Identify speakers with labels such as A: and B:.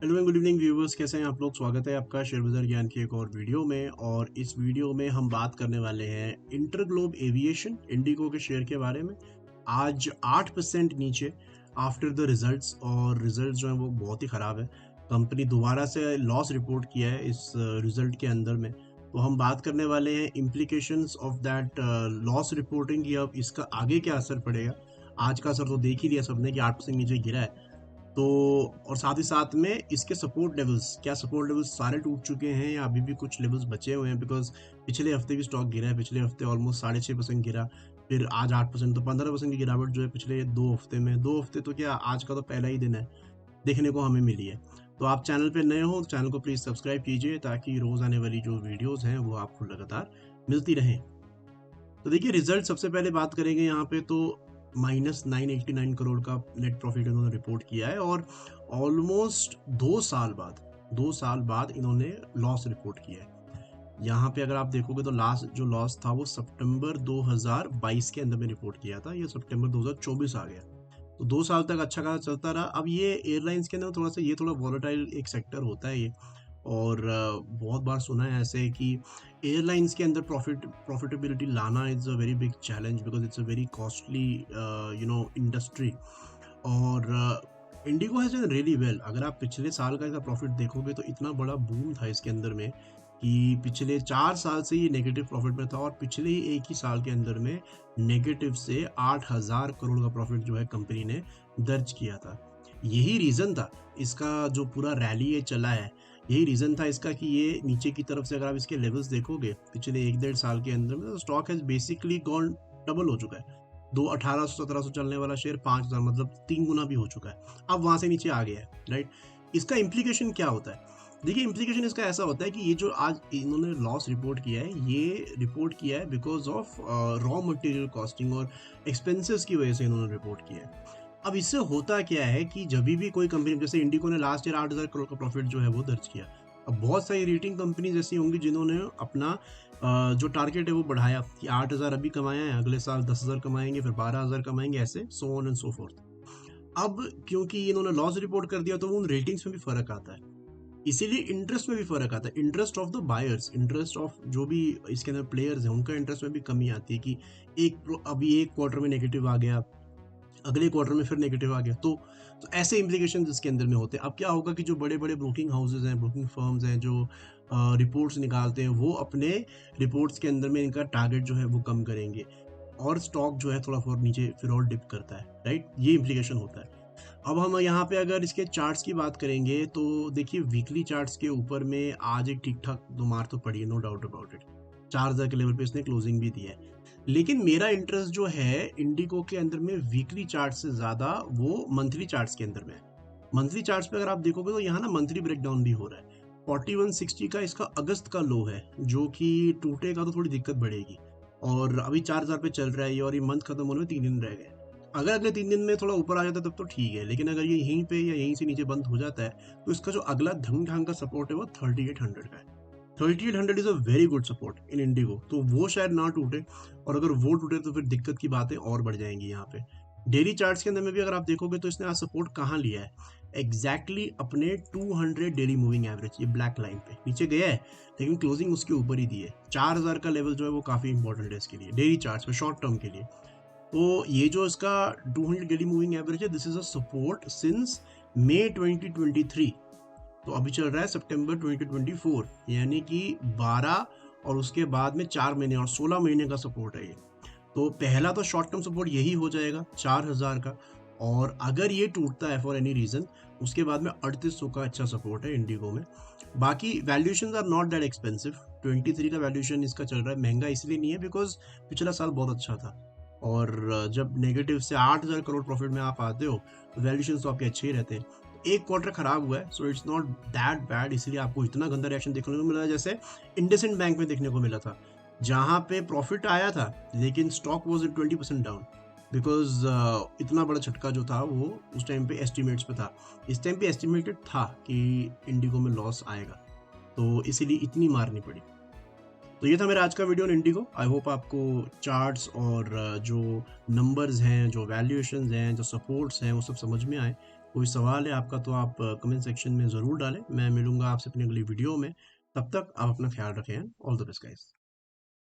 A: Hello and good evening viewers, कैसे हैं आप लोग। स्वागत है आपका शेयर बाजार ज्ञान की एक और वीडियो में। और इस वीडियो में हम बात करने वाले हैं इंटरग्लोब एविएशन इंडिगो के शेयर के बारे में। आज 8% नीचे आफ्टर द रिजल्ट्स, और रिजल्ट्स जो है वो बहुत ही ख़राब है। कंपनी दोबारा से लॉस रिपोर्ट किया है इस रिजल्ट के अंदर में। तो हम बात करने वाले हैं implications of that loss reporting की। अब इसका आगे क्या असर पड़ेगा। आज का असर तो देख ही लिया सबने कि 8% नीचे गिरा है। तो और साथ ही साथ में इसके सपोर्ट लेवल्स, क्या सपोर्ट लेवल्स सारे टूट चुके हैं या अभी भी कुछ लेवल्स बचे हुए हैं। बिकॉज पिछले हफ्ते भी स्टॉक गिरा है, पिछले हफ्ते ऑलमोस्ट 6.5% गिरा, फिर आज 8%, तो 15% की गिरावट जो है पिछले 2 हफ्ते में। 2 हफ्ते तो क्या, आज का तो पहला ही दिन है, देखने को हमें मिली है। तो आप चैनल पे नए हो तो चैनल को प्लीज़ सब्सक्राइब कीजिए ताकि रोज़ आने वाली जो वीडियोज़ हैं वो आपको लगातार मिलती रहें। तो देखिए, रिजल्ट सबसे पहले बात करेंगे यहाँ पे तो -989 करोड़ का नेट प्रॉफिट इन्होंने रिपोर्ट किया है। और ऑलमोस्ट 2 साल बाद इन्होंने लॉस रिपोर्ट किया है। यहाँ पे अगर आप देखोगे तो लास्ट जो लॉस था वो सितंबर 2022 के अंदर में रिपोर्ट किया था, ये सितंबर 2024 आ गया। तो 2 साल तक अच्छा खासा चलता रहा। अब ये एयरलाइंस के अंदर थोड़ा वॉलेटाइल एक सेक्टर होता है ये। और बहुत बार सुना है ऐसे कि एयरलाइंस के अंदर प्रॉफिटेबिलिटी लाना is a very big challenge, because it's a very costly industry. और IndiGo has done really well. अगर आप पिछले साल का इसका प्रॉफिट देखोगे तो इतना बड़ा बूम था इसके अंदर में कि पिछले 4 साल से ये नेगेटिव प्रॉफिट में था, और पिछले ही एक ही साल के अंदर में नेगेटिव से 8,000 करोड़ का प्रॉफिट जो है कंपनी ने दर्ज किया था। यही रीज़न था इसका जो पूरा रैली ये चला है। यही रीज़न था इसका कि ये नीचे की तरफ से अगर आप इसके लेवल्स देखोगे पिछले 1-1.5 साल के अंदर में, तो stock has basically gone double हो चुका है। 1800-1700 चलने वाला शेयर 5,000, मतलब 3 गुना भी हो चुका है। अब वहाँ से नीचे आ गया है, राइट। इसका इम्प्लीकेशन क्या होता है। देखिए, इम्प्लीकेशन इसका ऐसा होता है कि ये जो आज इन्होंने लॉस रिपोर्ट किया है, ये रिपोर्ट किया है because of raw material costing और एक्सपेंसेस की वजह से इन्होंने रिपोर्ट किया है। अब इससे होता क्या है कि जब भी कोई कंपनी, जैसे इंडिको ने लास्ट ईयर 8,000 करोड़ का प्रॉफिट जो है वो दर्ज किया। अब बहुत सारी रेटिंग कंपनीज ऐसी होंगी जिन्होंने अपना जो टारगेट है वो बढ़ाया कि 8,000 अभी कमाया है, अगले साल 10,000 कमाएंगे, फिर 12,000 कमाएंगे, ऐसे so on and so fourth. अब क्योंकि इन्होंने लॉस रिपोर्ट कर दिया तो उन रेटिंग्स में भी फर्क आता है, इसीलिए इंटरेस्ट में भी फर्क आता है। Interest of the buyers, interest of जो भी इसके अंदर प्लेयर्स हैं, उनका इंटरेस्ट में भी कमी आती है कि अभी एक क्वार्टर में नेगेटिव आ गया, अगले क्वार्टर में फिर नेगेटिव आ गया। तो ऐसे इम्प्लीकेशन इसके अंदर में होते हैं। अब क्या होगा कि जो बड़े बड़े ब्रोकिंग हाउसेज हैं, ब्रोकिंग फर्म्स हैं, जो रिपोर्ट्स निकालते हैं, वो अपने रिपोर्ट्स के अंदर में इनका टारगेट जो है वो कम करेंगे, और स्टॉक जो है थोड़ा और नीचे फिर और डिप करता है, राइट। ये इम्प्लीकेशन होता है। अब हम यहाँ पे अगर इसके चार्ट्स की बात करेंगे तो देखिए, वीकली चार्ट्स के ऊपर में आज एक ठीक ठाक दो मार तो पड़ी है, नो डाउट अबाउट इट। 4,000 के लेवल पे इसने क्लोजिंग भी दी है। लेकिन मेरा इंटरेस्ट जो है इंडिको के अंदर में वीकली चार्ट से ज़्यादा वो मंथली चार्ट्स के अंदर में है। मंथली चार्ट्स पे अगर आप देखोगे तो यहाँ ना मंथली ब्रेकडाउन भी हो रहा है। 4160 का इसका अगस्त का लो है, जो कि टूटेगा तो थोड़ी दिक्कत बढ़ेगी। और अभी 4,000 पे चल रहा है ये, और ये मंथ खत्म होने में 3 दिन रह गए। अगर अगले 3 दिन में थोड़ा ऊपर आ जाता है तब तो ठीक है, लेकिन अगर ये यहीं पे या यहीं से नीचे बंद हो जाता है तो इसका जो अगला ढंग ढंग का सपोर्ट है वो 3800 का है। 3800 is a very good support in Indigo, तो वो शायद ना टूटे। और अगर वो टूटे तो फिर दिक्कत की बातें और बढ़ जाएंगी यहाँ पे। डेली चार्ट्स के अंदर में भी अगर आप देखोगे तो इसने आज सपोर्ट कहाँ लिया है, एग्जैक्टली अपने 200 डेली मूविंग एवरेज, ये ब्लैक लाइन पे नीचे गया है, लेकिन क्लोजिंग उसके ऊपर ही दी है। 4,000 का लेवल जो है वो काफी इंपॉर्टेंट है इसके लिए, डेली चार्ट्स में, शॉर्ट टर्म के लिए। तो ये जो इसका 200 डेली मूविंग एवरेज है, this is a support since May 2023। तो अभी चल रहा है सितंबर 2024, यानी कि 12 और उसके बाद में 4 महीने और 16 महीने का सपोर्ट है ये। तो पहला तो शॉर्ट टर्म सपोर्ट यही हो जाएगा 4,000 का। और अगर ये टूटता है फॉर एनी रीज़न, उसके बाद में 3800 का अच्छा सपोर्ट है इंडिगो में। बाकी valuations are not that expensive. 23 का वैल्यूएशन इसका चल रहा है, महंगा इसलिए नहीं है बिकॉज पिछला साल बहुत अच्छा था। और जब नेगेटिव से 8,000 करोड़ प्रॉफिट में आप आते हो तो वैल्यूएशन तो आपके अच्छे ही रहते हैं। एक क्वार्टर खराब हुआ है, so it's not that bad, इसलिए आपको इतना गंदा रिएक्शन देखने को मिला जैसे इंडसइंड बैंक में देखने को मिला था, जहाँ पे प्रॉफिट आया था लेकिन स्टॉक वॉज 20% डाउन। बिकॉज इतना बड़ा झटका जो था वो उस टाइम पे एस्टिमेट्स पे था। इस टाइम पे एस्टिमेटेड था कि इंडिगो में लॉस आएगा, तो इसीलिए इतनी मारनी पड़ी। तो ये था मेरा आज का video on Indigo. I hope आपको चार्ट्स और जो नंबर्स हैं, जो वैल्यूएशंस हैं, जो सपोर्ट्स हैं, वो सब समझ में आए। कोई सवाल है आपका तो आप कमेंट सेक्शन में ज़रूर डालें। मैं मिलूंगा आपसे अपनी अगली वीडियो में। तब तक आप अपना ख्याल रखें। All the best guys.